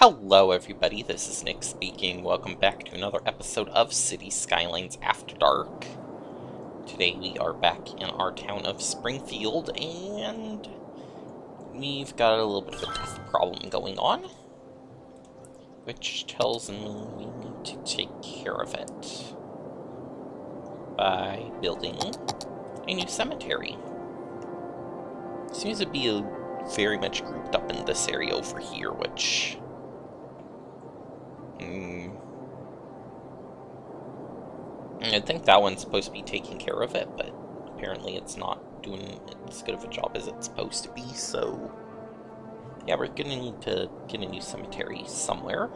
Hello everybody, this is Nick speaking. Welcome back to another episode of Skylines After Dark. Today we are back in our town of Springfield, and we've got a little bit of a death problem going on, which tells me we need to take care of it by building a new cemetery. Seems to be very much grouped up in this area over here, which I think that one's supposed to be taking care of it, but apparently it's not doing as good of a job as it's supposed to be, so yeah, we're gonna need to get a new cemetery somewhere.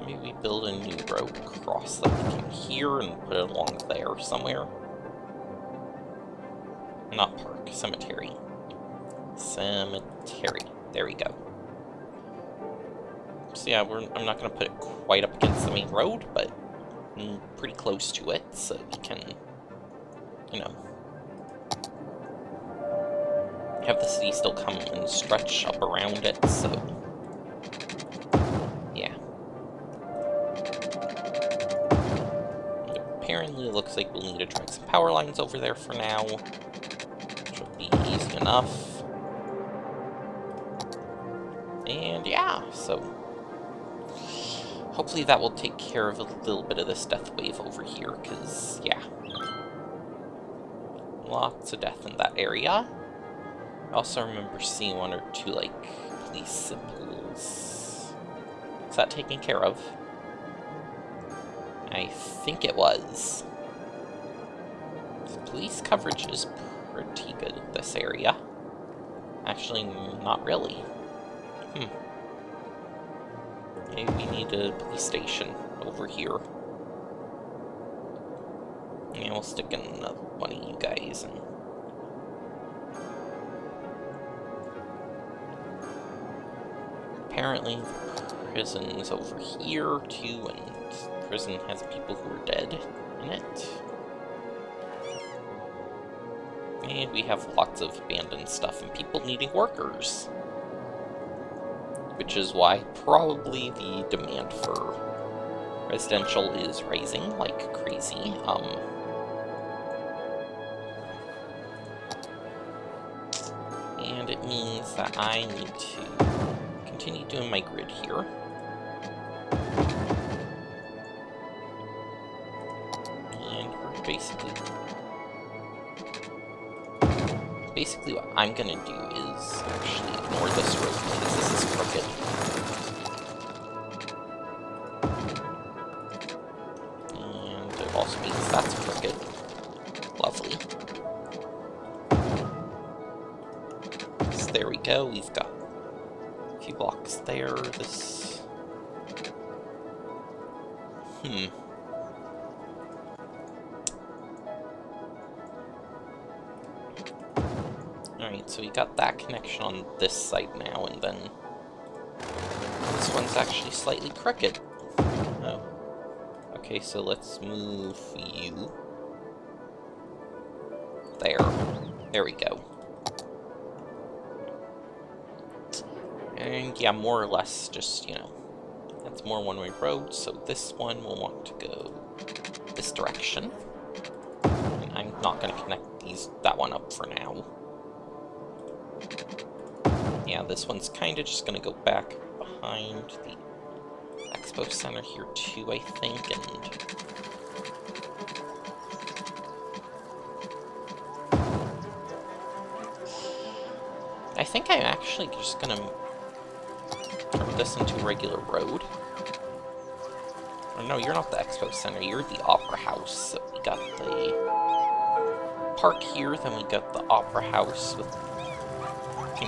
Maybe we build a new road across like from here and put it along there somewhere. Not park, cemetery. Cemetery. There we go. So yeah, I'm not going to put it quite up against the main road, but pretty close to it, so we can, you know, have the city still come and stretch up around it, so yeah. Apparently it looks like we'll need to drag some power lines over there for now, which will be easy enough. And yeah, so hopefully that will take care of a little bit of this death wave over here, because, yeah. Lots of death in that area. I also remember seeing one or two, like, police symbols. Is that taken care of? I think it was. Police coverage is pretty good in this area. Actually, not really. Maybe we need a police station over here. And we'll stick in one of you guys. And apparently the prison's over here too, and the prison has people who are dead in it. And we have lots of abandoned stuff and people needing workers. Which is why probably the demand for residential is rising like crazy. And it means that I need to continue doing my grid here. And we're basically what I'm gonna do is actually ignore this road because this is crooked. And it also means that's crooked. Lovely. So there we go, we've got a few blocks there. This... Alright, so we got that connection on this side now, and then this one's actually slightly crooked. Oh. Okay, so let's move you there. There we go. And yeah, more or less just, you know, that's more one-way road, so this one will want to go this direction. And I'm not going to connect that one up for now. Yeah, this one's kind of just going to go back behind the Expo Center here too, I think, and... I think I'm actually just going to turn this into a regular road. Oh, no, you're not the Expo Center, you're the Opera House. So we got the park here, then we got the Opera House with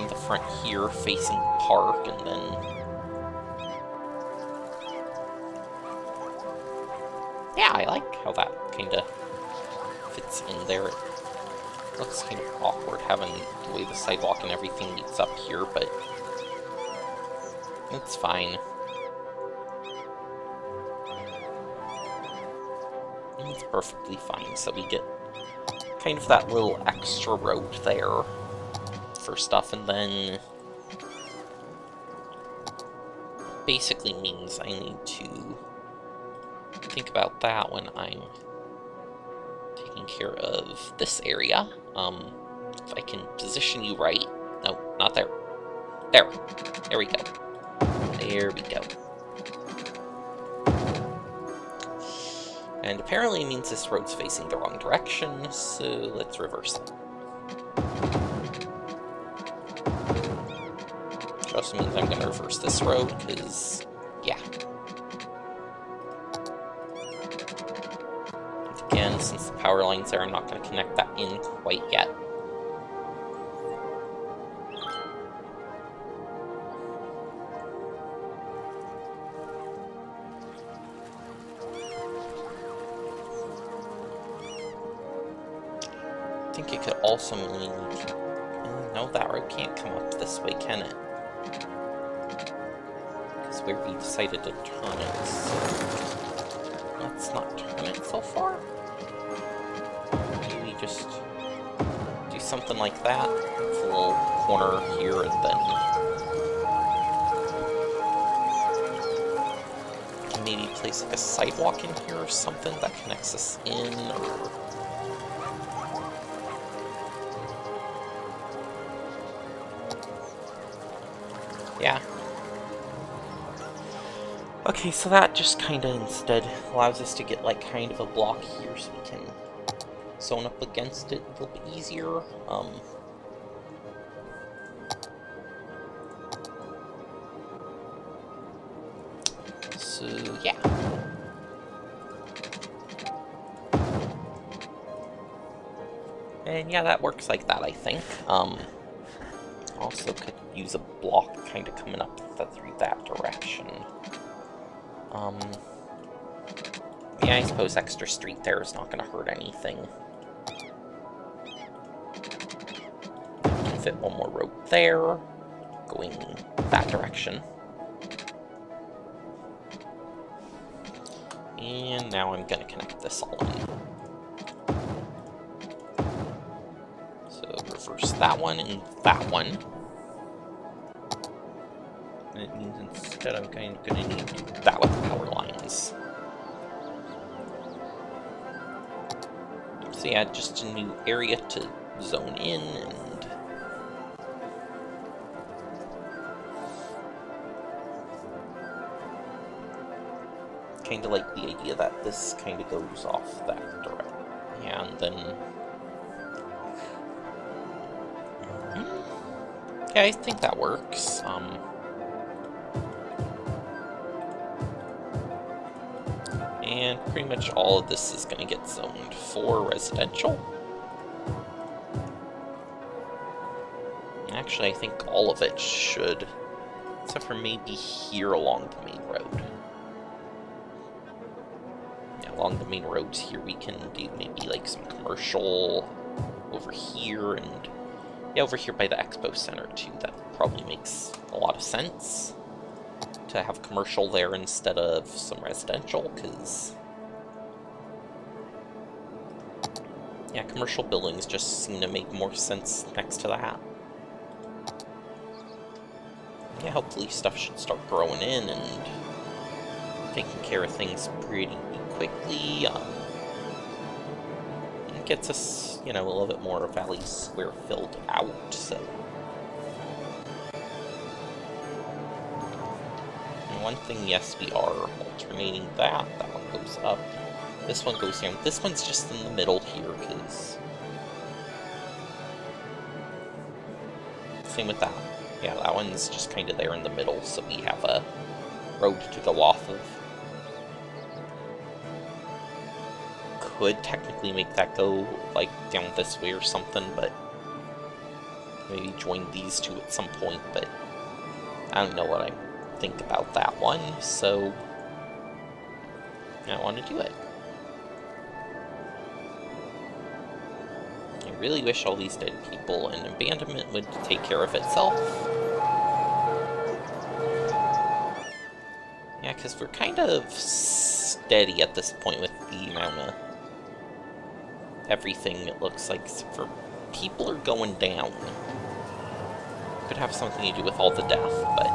the front here facing the park, and then yeah, I like how that kind of fits in there. It looks kind of awkward having the way the sidewalk and everything meets up here, but it's fine. It's perfectly fine, so we get kind of that little extra road there for stuff, and then basically means I need to think about that when I'm taking care of this area. If I can position you right. No, not there. There. There we go. There we go. And apparently it means this road's facing the wrong direction, so let's reverse it. Which also means I'm going to reverse this road, because, yeah. And again, since the power line's there, I'm not going to connect that in quite yet. I think it could also mean... no, that road can't come up this way, can it? Because where we decided to turn it, so... let's not turn it so far? Maybe just do something like that. It's a little corner here, and then... maybe place like a sidewalk in here or something that connects us in, or... yeah. Okay, so that just kind of instead allows us to get like kind of a block here so we can zone up against it a little bit easier. So yeah. And yeah, that works like that, I think. Also could use a block kind of coming up through that direction. Yeah, I suppose extra street there is not going to hurt anything. Can fit one more road there, going that direction. And now I'm going to connect this all in. So reverse that one and that one. And it means instead I'm kind of going to need to do that with the power lines. So yeah, just a new area to zone in, and kind of like the idea that this kind of goes off that direction. Yeah, and then... yeah, I think that works. And pretty much all of this is going to get zoned for residential. Actually, I think all of it should, except for maybe here along the main road. Yeah, along the main roads here we can do maybe like some commercial over here, and yeah, over here by the Expo Center too. That probably makes a lot of sense to have commercial there instead of some residential, because yeah, commercial buildings just seem to make more sense next to that. Yeah, hopefully stuff should start growing in and taking care of things pretty quickly. It gets us, you know, a little bit more Valley Square filled out, so... one thing, yes, we are alternating that. That one goes up. This one goes down. This one's just in the middle here, because... same with that. Yeah, that one's just kind of there in the middle, so we have a road to go off of. Could technically make that go, like, down this way or something, but... maybe join these two at some point, but... I don't know what I think about that one, so I want to do it. I really wish all these dead people and abandonment would take care of itself. Yeah, because we're kind of steady at this point with the amount of everything, it looks like, except for people are going down. Could have something to do with all the death, but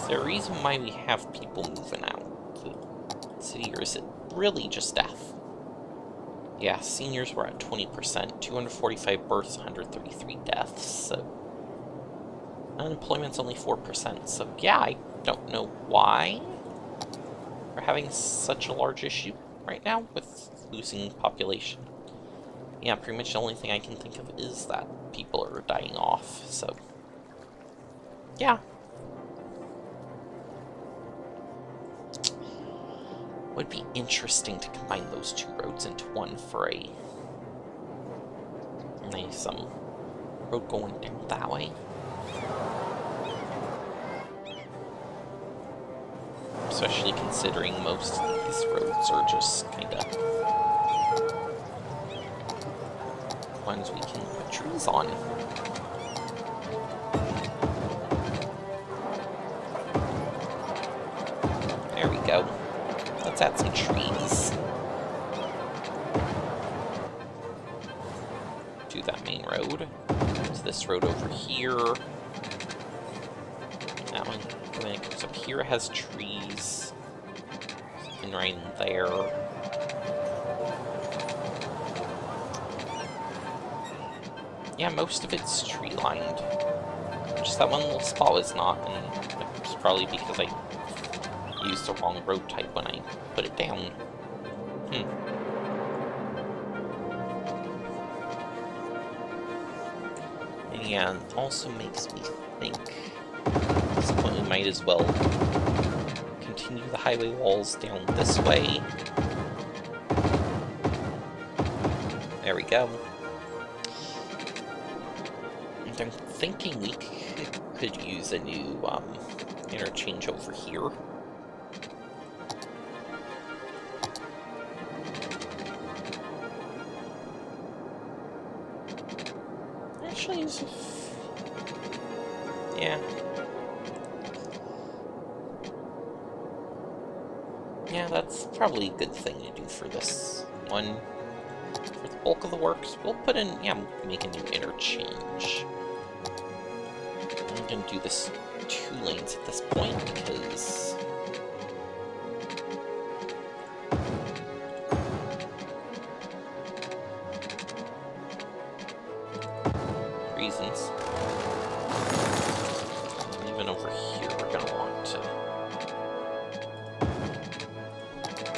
Is there a reason why we have people moving out the city, or is it really just death? Yeah, seniors were at 20%, 245 births, 133 deaths, so unemployment's only 4%, so yeah, I don't know why we're having such a large issue right now with losing population. Yeah, pretty much the only thing I can think of is that people are dying off, so yeah. Would be interesting to combine those two roads into one for a nice road going down that way. Especially considering most of these roads are just kind of ones we can put trees on. There we go. Let's add some trees to that main road. There's this road over here. That one, when it comes up here, it has trees. Something right in there. Yeah, most of it's tree lined. Just that one little spot was not, and it's probably because I used the wrong road type when I put it down. And also makes me think at this point we might as well continue the highway walls down this way. There we go. And I'm thinking we could use a new interchange over here. Actually, yeah. Yeah, that's probably a good thing to do for this one. For the bulk of the works, we'll put in, yeah, make a new interchange. I'm gonna do this 2 lanes at this point because reasons. And even over here, we're gonna want to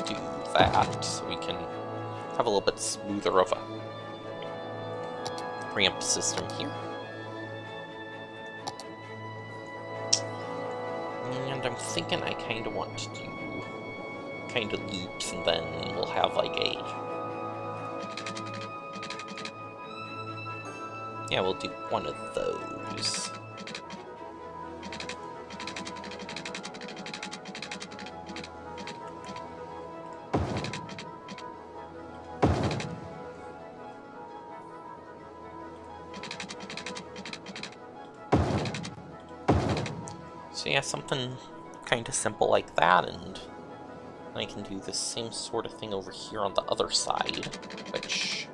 do that so we can have a little bit smoother of a ramp system here. And I'm thinking I kind of want to do kind of loops, and then we'll have like a... Yeah, we'll do one of those. So yeah, something kind of simple like that, and I can do the same sort of thing over here on the other side, which...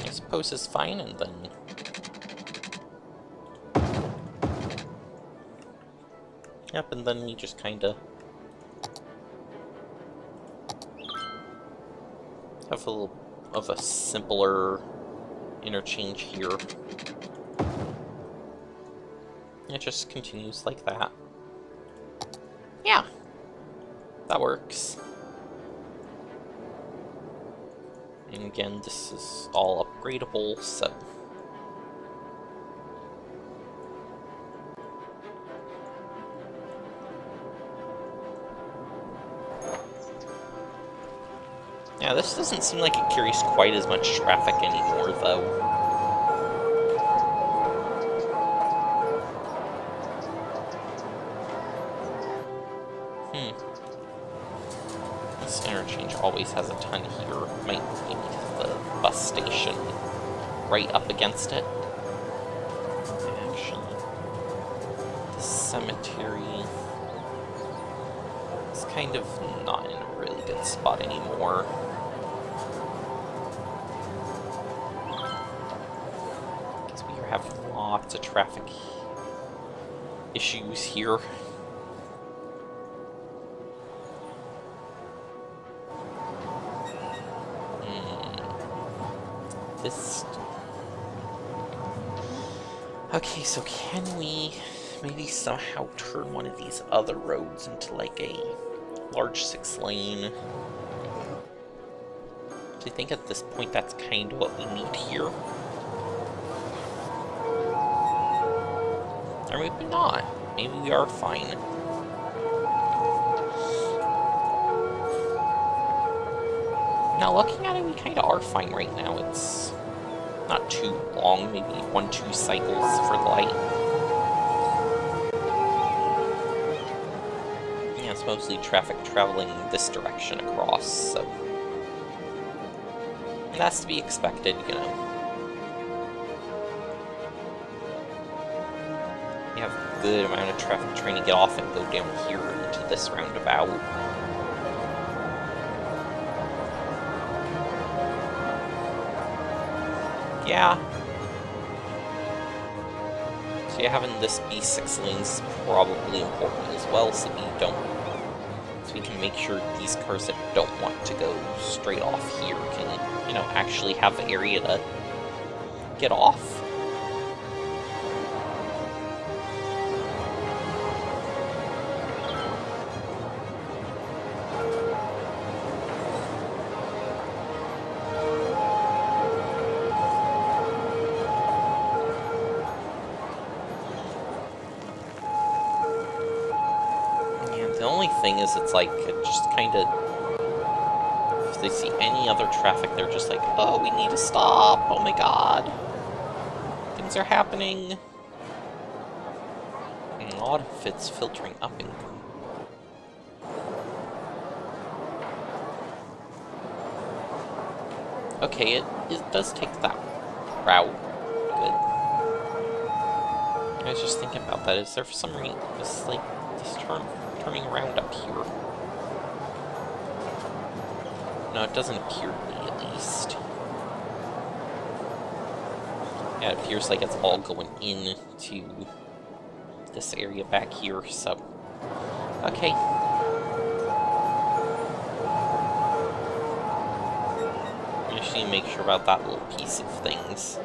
I suppose is fine, and then... Yep, and then we just kind of have a little of a simpler interchange here. It just continues like that. Yeah, that works. And again, this is all upgradable, so... Yeah, this doesn't seem like it carries quite as much traffic anymore, though. This interchange always has a ton here. Might be because the bus station right up against it. Actually, the cemetery is kind of not in a really good spot anymore. lots of traffic issues here. This... Okay, so can we maybe somehow turn one of these other roads into like a large 6-lane? So I think at this point that's kind of what we need here. Or maybe not. Maybe we are fine. Now looking at it, we kind of are fine right now. It's not too long, maybe 1-2 cycles for the light. Yeah, it's mostly traffic traveling this direction across, so... And that's to be expected, you know. You have a good amount of traffic trying to get off and go down here into this roundabout. Yeah. So yeah, having this be 6 lanes is probably important as well, so we can make sure these cars that don't want to go straight off here can, you know, actually have the area to get off. Thing is, it's like, it just kind of, if they see any other traffic, they're just like, oh, we need to stop, oh my god, things are happening. And a lot of it's filtering up and okay, it does take that route. Good. I was just thinking about that. Is there for some reason this turning around up here? No, it doesn't appear to me, at least. Yeah, it appears like it's all going into this area back here, so... Okay. I just need to make sure about that little piece of things.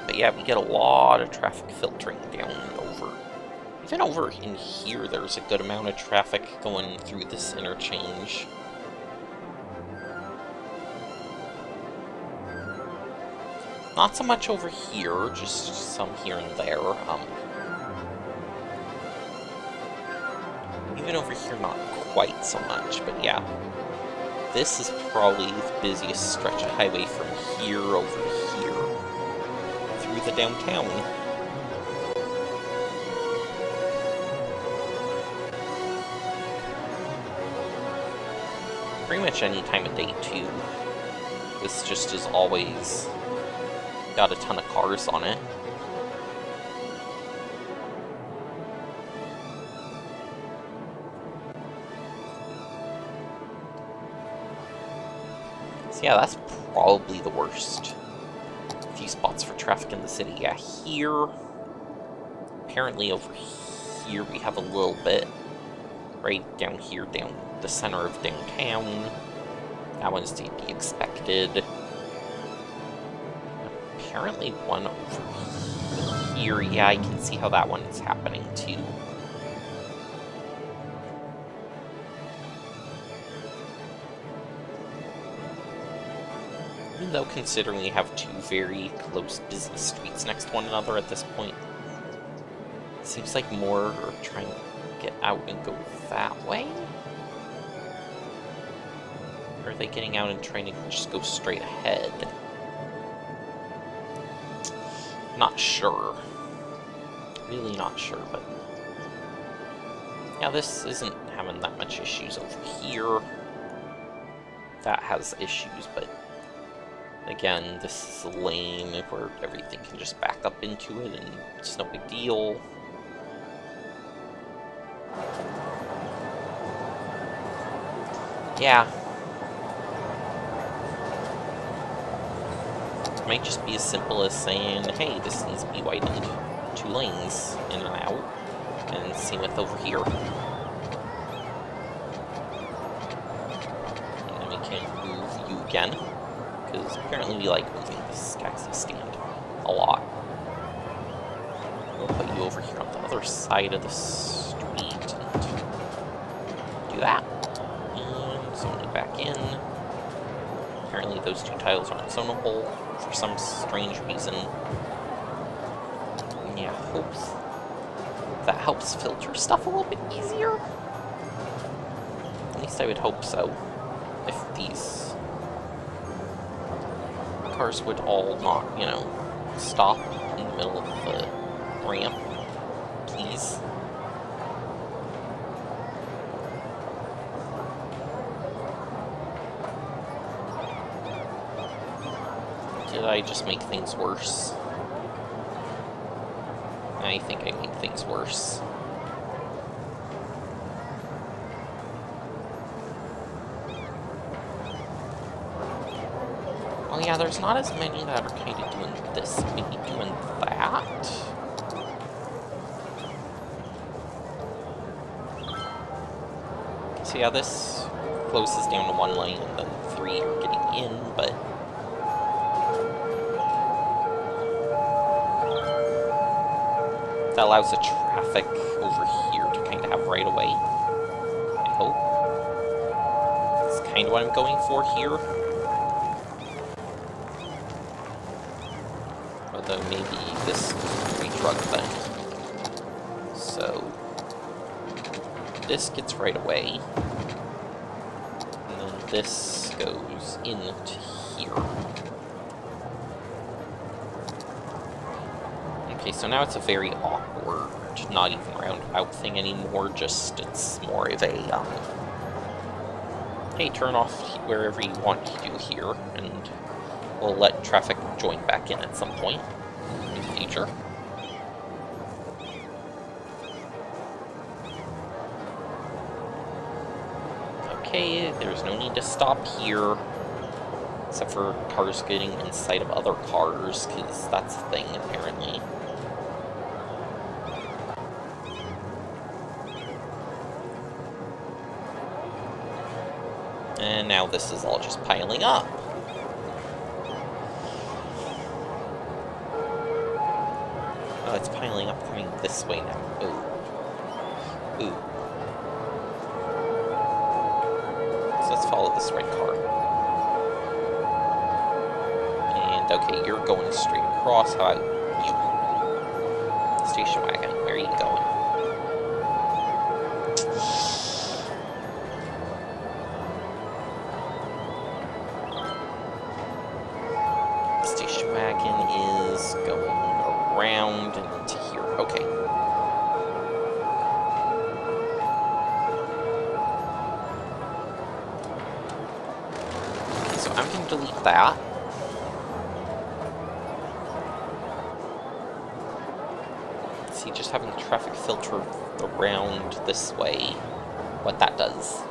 But yeah, we get a lot of traffic filtering down and over. Even over in here, there's a good amount of traffic going through this interchange. Not so much over here, just some here and there. Even over here, not quite so much, but yeah. This is probably the busiest stretch of highway from here over here, through the downtown. Pretty much any time of day, too. This just is always got a ton of cars on it. So yeah, that's probably the worst few spots for traffic in the city. Yeah, here, apparently over here we have a little bit. Right down here, down the center of downtown. That one's to be expected. Apparently one over here. Yeah, I can see how that one is happening too. Even though considering we have two very close busy streets next to one another at this point, it seems like more are trying to get out and go that way? Or are they getting out and trying to just go straight ahead? Not sure. Really not sure, but... yeah, this isn't having that much issues over here. That has issues, but... again, this is a lane where everything can just back up into it and it's no big deal. Yeah. It might just be as simple as saying, hey, this needs to be widened. 2 lanes in and out. And same with over here. And then we can move you again. Because apparently we like moving this taxi stand a lot. We'll put you over here on the other side of the street and do that. And zone it back in. Apparently those 2 tiles aren't zonable for some strange reason. Yeah, hopes that helps filter stuff a little bit easier. At least I would hope so. If these cars would all not, you know, stop in the middle of the ramp, please. Did I just make things worse? I think I made things worse. Oh yeah, there's not as many that are kind of doing this, maybe doing that. So yeah, this closes down to 1 lane and then 3 are getting in, but that allows the traffic over here to kind of have right away, I hope. That's kind of what I'm going for here. Although maybe this is a drug thing. So this gets right away. And then this goes into here. Okay, so now it's a very awkward, not even roundabout thing anymore, just it's more of a, hey, turn off wherever you want to do here, and we'll let traffic join back in at some point in the future. Okay, there's no need to stop here. Except for cars getting inside of other cars, because that's a thing, apparently. And now this is all just piling up. Oh, it's piling up coming this way now. Ooh. Ooh. So let's follow this red car. And okay, you're going straight across. How about you? Station wagon, where are you going? Station wagon is going around and into here. Okay. So I'm going to delete that. See, just having traffic filter around this way, what that does.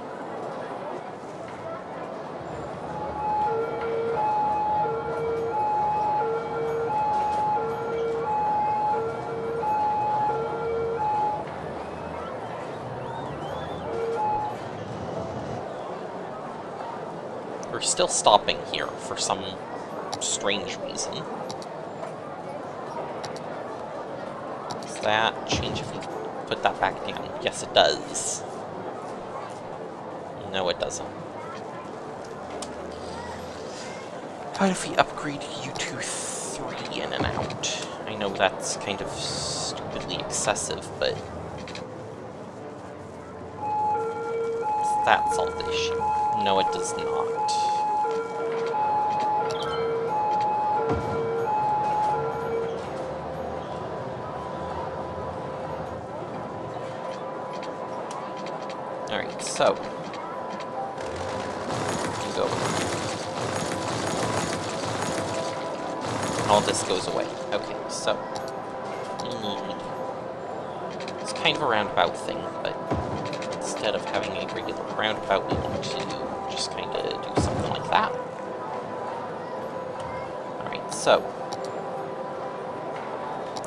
We're still stopping here for some strange reason. Does that change if we put that back down? Yes, it does. No, it doesn't. How if we upgrade you to 3 in and out? I know that's kind of stupidly excessive, but does that solve the issue? No, it does not. Alright, so you go. All this goes away. Okay, so we need, it's kind of a roundabout thing, but instead of having a regular roundabout, we want to just kind of do something like that. Alright, So,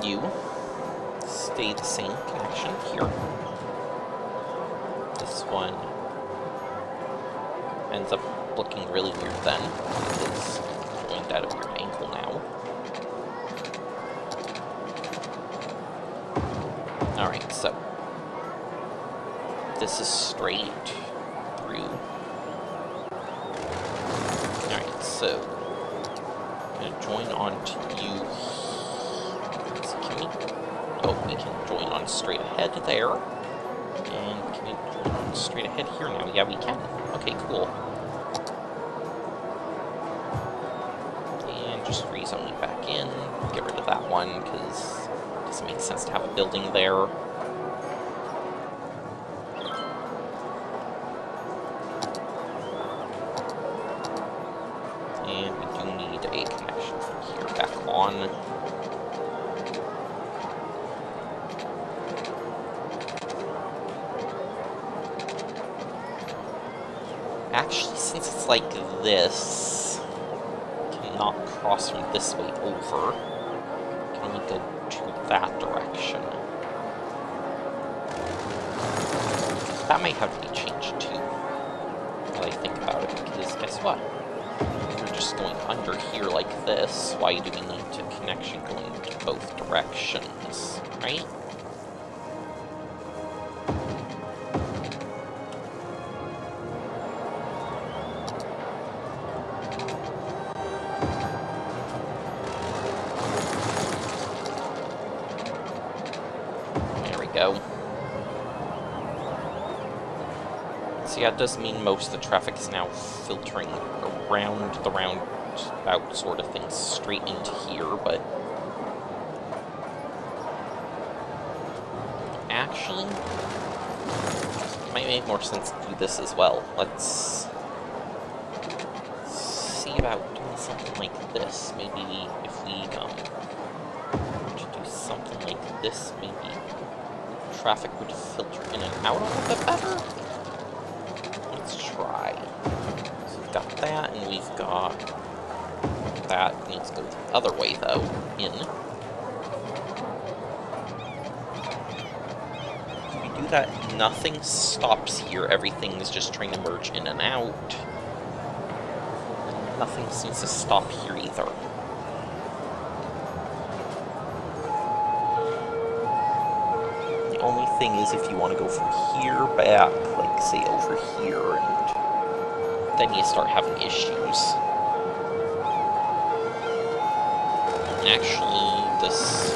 you stay the same connection here. This one ends up looking really weird then, because it's joined at a weird angle now. Alright, so this is straight through. Alright, so I'm gonna join onto you. So can we? Oh, we can join on straight ahead there. And can we join on straight ahead here now? Yeah, we can. Okay, cool. And just rezone you back in. Get rid of that one, because it doesn't make sense to have a building there. And we do need a connection from here back on. Actually, since it's like this, cannot cross from this way over. Can only go to that direction. That might have to be changed too, now that I think about it, because guess what? If we're just going under here like this, why do we need a connection going to both directions, right? Go. So yeah, it does mean most of the traffic is now filtering around the roundabout sort of thing straight into here, but actually, it might make more sense to do this as well. Let's see about doing something like this. Maybe if we to do something like this, maybe traffic would filter in and out a little bit better. Let's try. So we've got that, and we've got that. It needs to go the other way, though, in. If we do that, nothing stops here. Everything is just trying to merge in and out. And nothing seems to stop here either. Only thing is if you want to go from here back, like say over here, and then you start having issues. Actually, this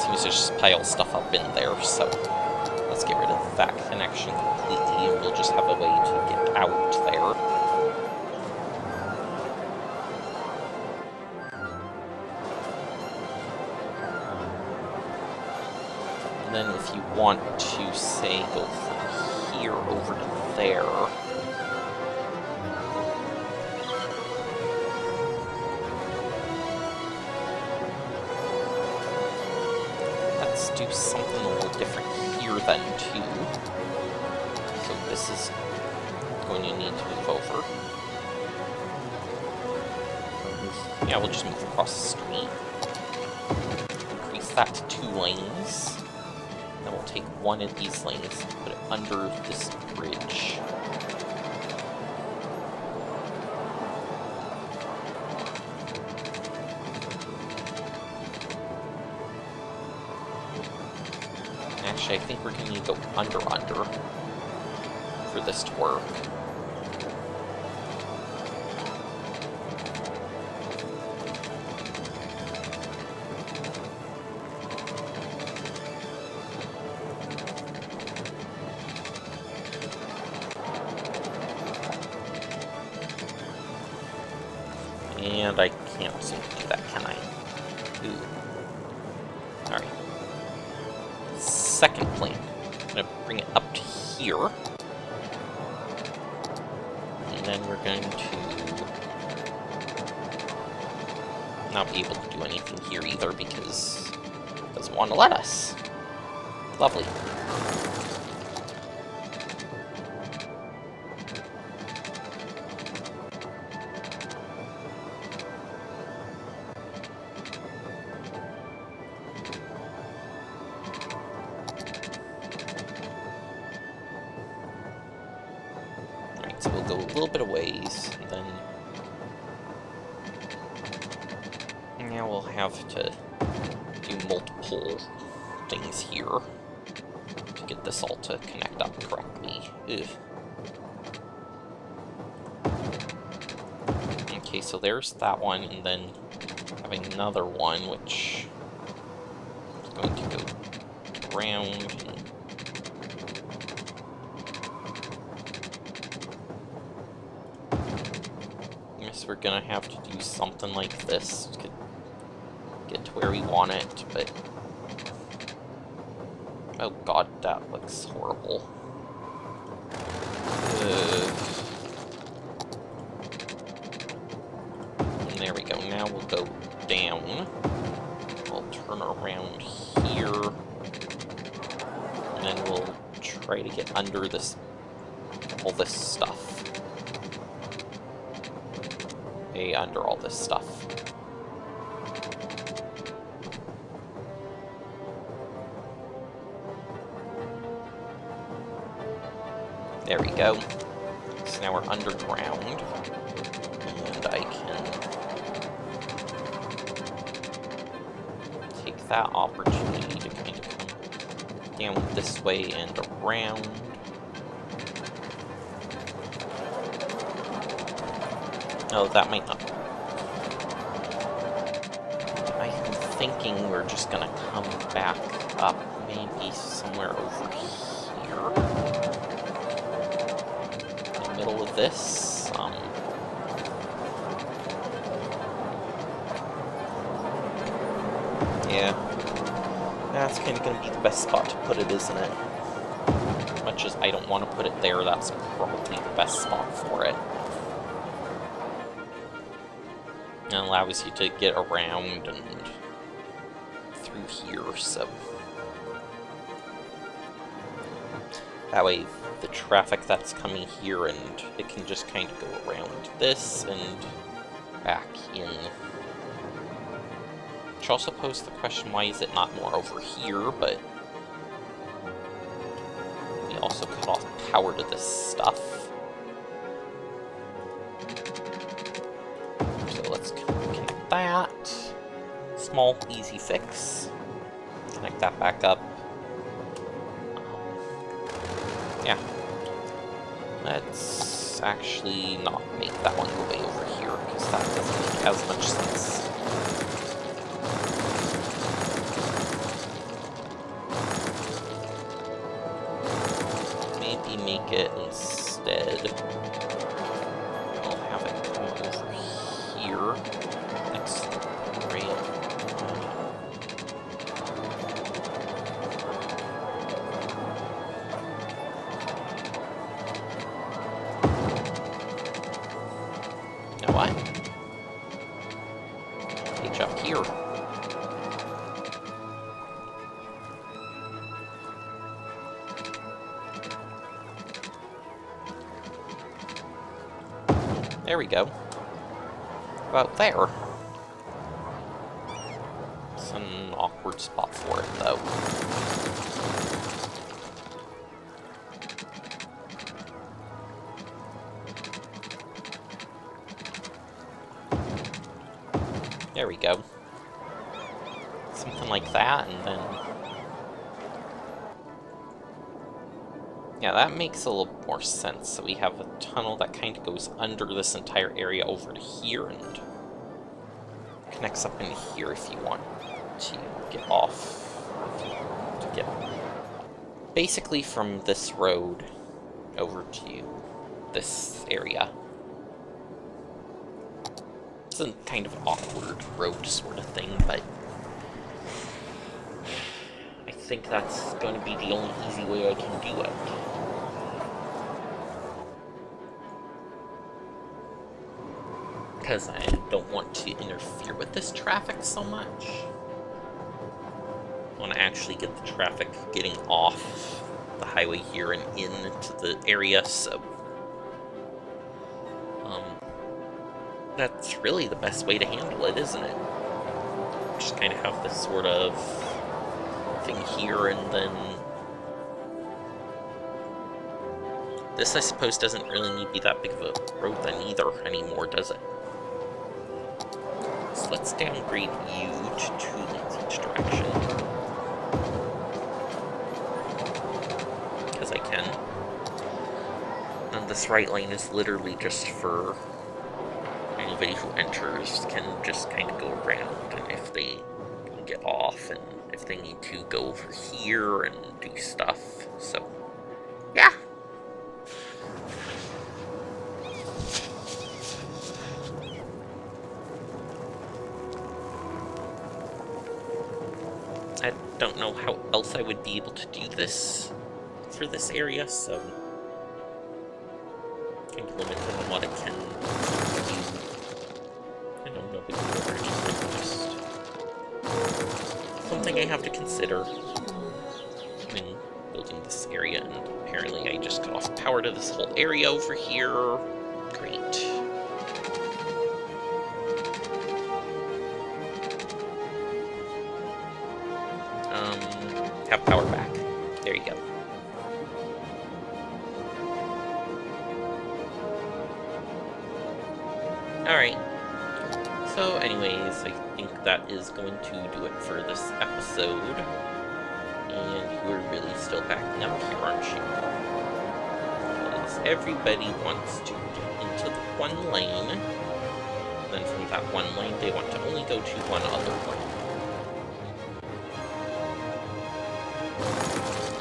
seems to just pile stuff up in there, so let's get rid of that connection completely, and we'll just have a way to get out there. And then if you want to, say, go from here over to there, let's do something a little different here then, too. So this is going to need to move over. Yeah, we'll just move across the street. Increase that to 2 lanes. Then we'll take one of these lanes and put it under this bridge. Actually, I think we're going to need to go under for this to work. And I can't seem to do that, can I? Ooh. Alright. Second plane. I'm going to bring it up to here. And then we're going to not be able to do anything here either because it doesn't want to let us. Lovely. go a little bit of ways, and then now we'll have to do multiple things here to get this all to connect up correctly. Ugh. Okay, so there's that one, and then having another one, which is going to go around. And I guess we're gonna have to do something like this to get to where we want it, but oh god, that looks horrible. And there we go. Now we'll go down. We'll turn around here, and then we'll try to get under this, all this stuff. Way under all this stuff. There we go. So now we're underground, and I can take that opportunity to kind of come down this way and around. Oh, that might not. I'm thinking we're just gonna come back up, maybe somewhere over here. Middle of this. Yeah, that's kind of going to be the best spot to put it, isn't it? As much as I don't want to put it there, that's probably the best spot for it. It allows you to get around and through here, so that way the traffic that's coming here, and it can just kind of go around this and back in. Which also poses the question, why is it not more over here? But we also cut off power to this stuff. So let's connect that. Small, easy fix. Connect that back up. Yeah. Let's actually not make that one go way over here, because that doesn't make as much sense. Maybe make it instead. I'll have it come over here next to the rail. What? Page up here. There we go. About there. It's an awkward spot for it, though. There we go. Something like that, and then... yeah, that makes a little more sense. So we have a tunnel that kind of goes under this entire area over to here, and connects up in here if you want to get off. To get basically from this road over to this area. It's a kind of awkward road sort of thing, but I think that's going to be the only easy way I can do it. Because I don't want to interfere with this traffic so much. I want to actually get the traffic getting off the highway here and into the area, so that's really the best way to handle it, isn't it? Just kind of have this sort of thing here, and then This, I suppose, doesn't really need to be that big of a road then either anymore, does it? So let's downgrade you to 2 lanes each direction. Because I can. And this right lane is literally just for anybody who enters can just kind of go around, and if they can get off, and if they need to go over here and do stuff. So, yeah. I don't know how else I would be able to do this for this area, so kind of limited on what it can do. I don't know, just something I have to consider when building this area, and apparently I just cut off power to this whole area over here. Great. Have power back. There you go. Alright. So anyways, I think that is going to do it for this episode. And you're really still backing up here, aren't you? Because everybody wants to get into the one lane. And then from that one lane, they want to only go to one other lane.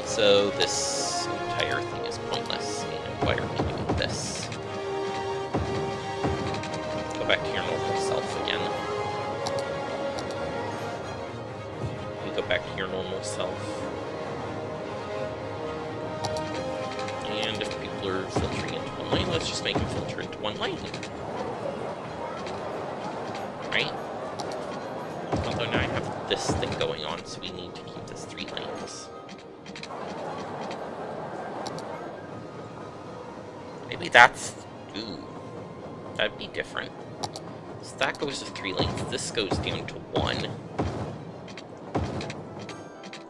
So this entire thing is pointless, and why are we doing this? Go back to your normal self again. You go back to your normal self. And if people are filtering into one lane, let's just make them filter into one lane. Right? Although now I have this thing going on, so we need to keep this 3 lanes. Maybe that's... ooh. That'd be different. So that goes to 3 lanes, this goes down to 1.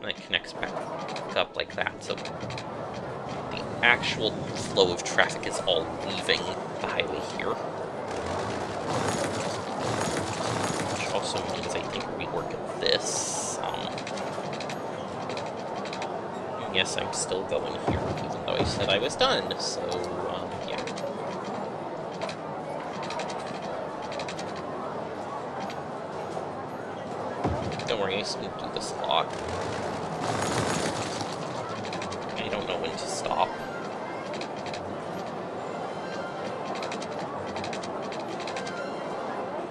And it connects back up like that, so the actual flow of traffic is all leaving the highway here. Which also means I think rework of this. Yes, I'm still going here, even though I said I was done, so, yeah. Don't worry, I still do this a lot. I don't know when to stop.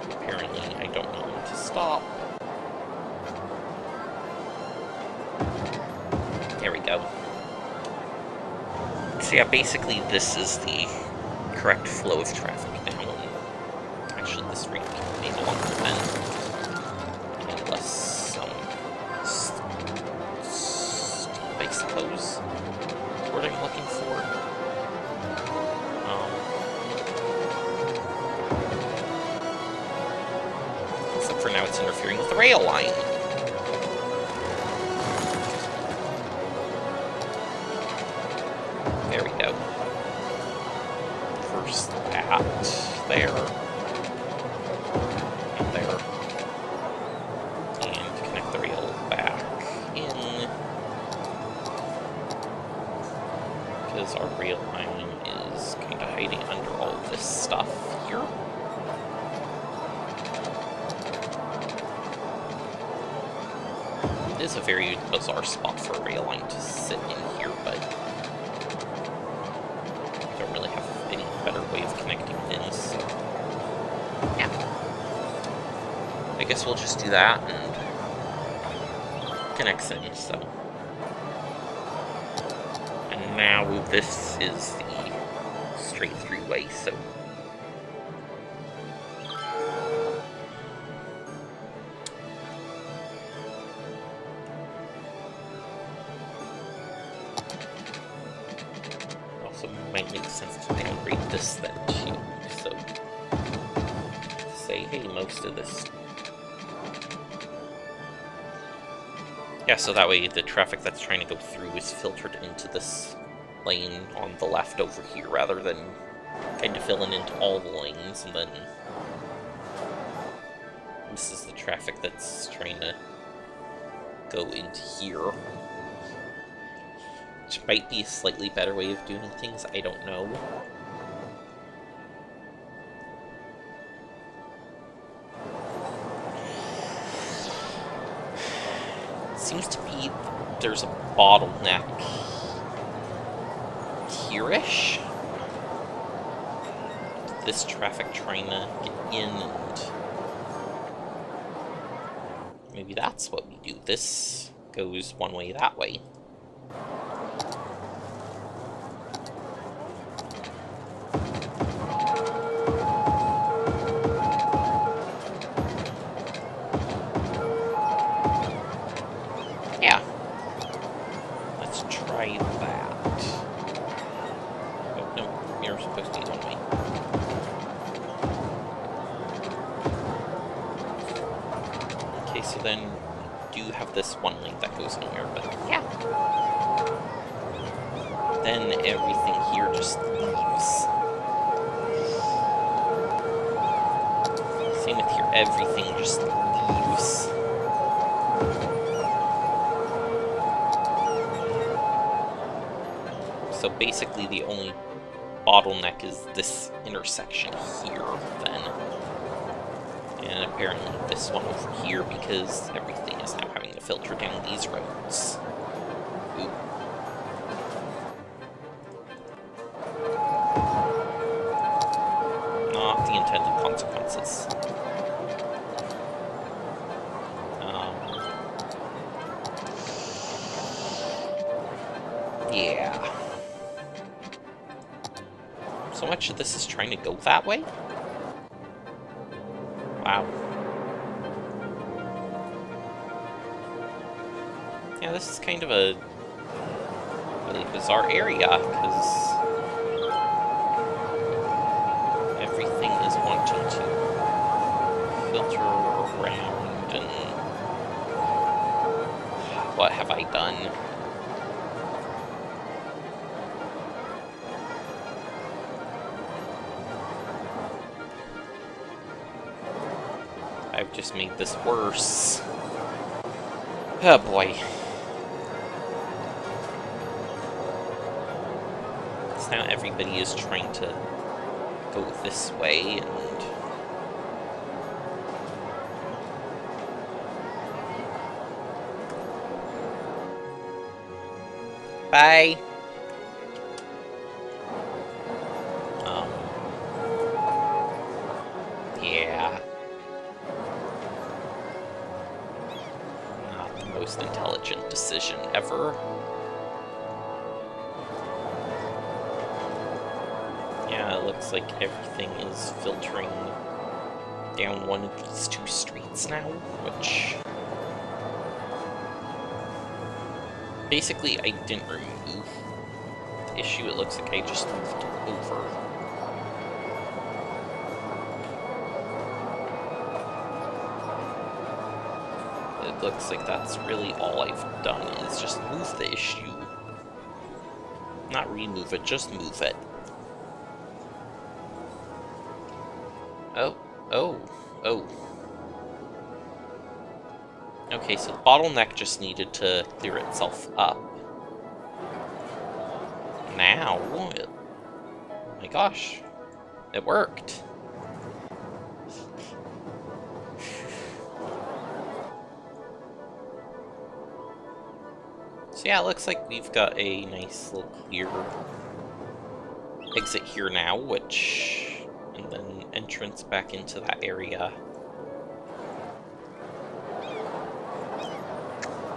Apparently, I don't know when to stop. There we go. So yeah, basically this is the correct flow of traffic now. Actually, this street can be no longer than, unless steep, I suppose, is what I'm looking for. Except for now it's interfering with the rail line. There we go. First that, there, and there. And connect the rail back in. Because our rail line is kind of hiding under all of this stuff here. It is a very bizarre spot for a rail line to sit in here, but really have any better way of connecting it in, so yeah. I guess we'll just do that and connects in, so. And now this is the straight through way, so. Might make sense to downgrade this then too, so say, hey, most of this. Yeah, so that way the traffic that's trying to go through is filtered into this lane on the left over here, rather than kind of filling into all the lanes, and then this is the traffic that's trying to go into here. Which might be a slightly better way of doing things, I don't know. Seems to be there's a bottleneck here-ish. This traffic trying to get in, and maybe that's what we do. This goes one way that way. This one lane that goes nowhere, but yeah. Then everything here just leaves. Same with here, everything just leaves. So basically the only bottleneck is this intersection here, then. And apparently this one over here, because everything is now having to filter down these roads. Ooh. Not the intended consequences. Yeah. So much of this is trying to go that way? Wow. Yeah, this is kind of a really bizarre area, because everything is wanting to filter around, and what have I done? I've just made this worse. Oh boy. So now everybody is trying to go this way, and bye. Yeah. Not the most intelligent decision ever. Yeah, it looks like everything is filtering down one of these two streets now, which basically I didn't remove the issue. It looks like I just moved it over. It looks like that's really all I've done, is just move the issue. Not remove it, just move it. Oh. Okay, so the bottleneck just needed to clear itself up. Now, oh my gosh, it worked. So yeah, it looks like we've got a nice little clear exit here now, and then entrance back into that area.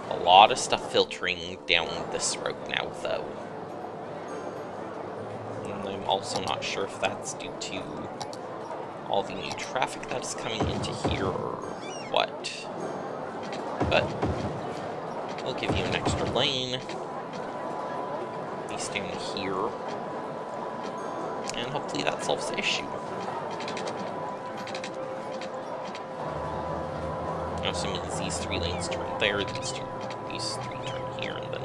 A lot of stuff filtering down this road now, though. And I'm also not sure if that's due to all the new traffic that's coming into here or what. But we'll give you an extra lane, at least down here, and hopefully that solves the issue. Assuming these three lanes turn there, these three turn here, and then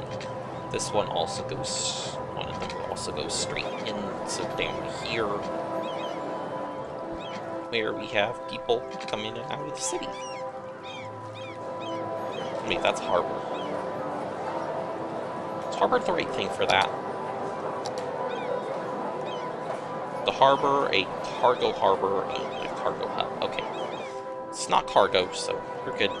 this one also goes, one of them also goes straight in, so down here, where we have people come in and out of the city. Wait, that's Harbor. Is Harbor the right thing for that? The Harbor, a cargo harbor, and a cargo hub. Okay. It's not cargo, so we're good.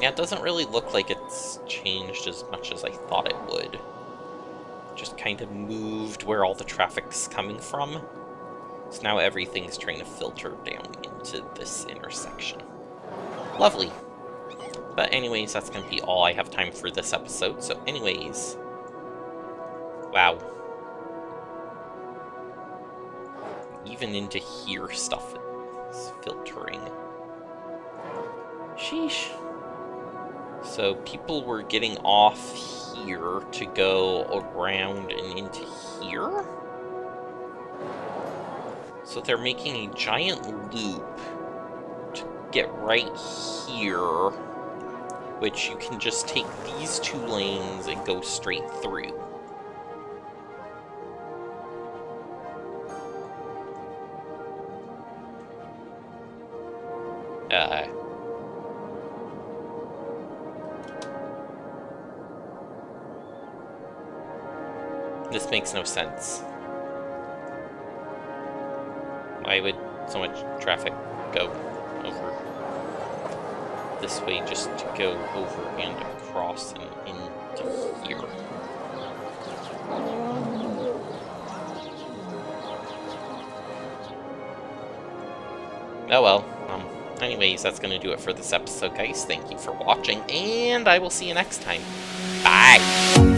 Yeah, it doesn't really look like it's changed as much as I thought it would. Just kind of moved where all the traffic's coming from. So now everything's trying to filter down into this intersection. Lovely. But anyways, that's going to be all I have time for this episode. So anyways... Wow. Even into here stuff is filtering. Sheesh. So people were getting off here to go around and into here? So they're making a giant loop to get right here, which you can just take these 2 lanes and go straight through. This makes no sense. Why would so much traffic go over this way just to go over and across and into here? Oh well. Anyways, that's going to do it for this episode, guys. Thank you for watching, and I will see you next time. Bye!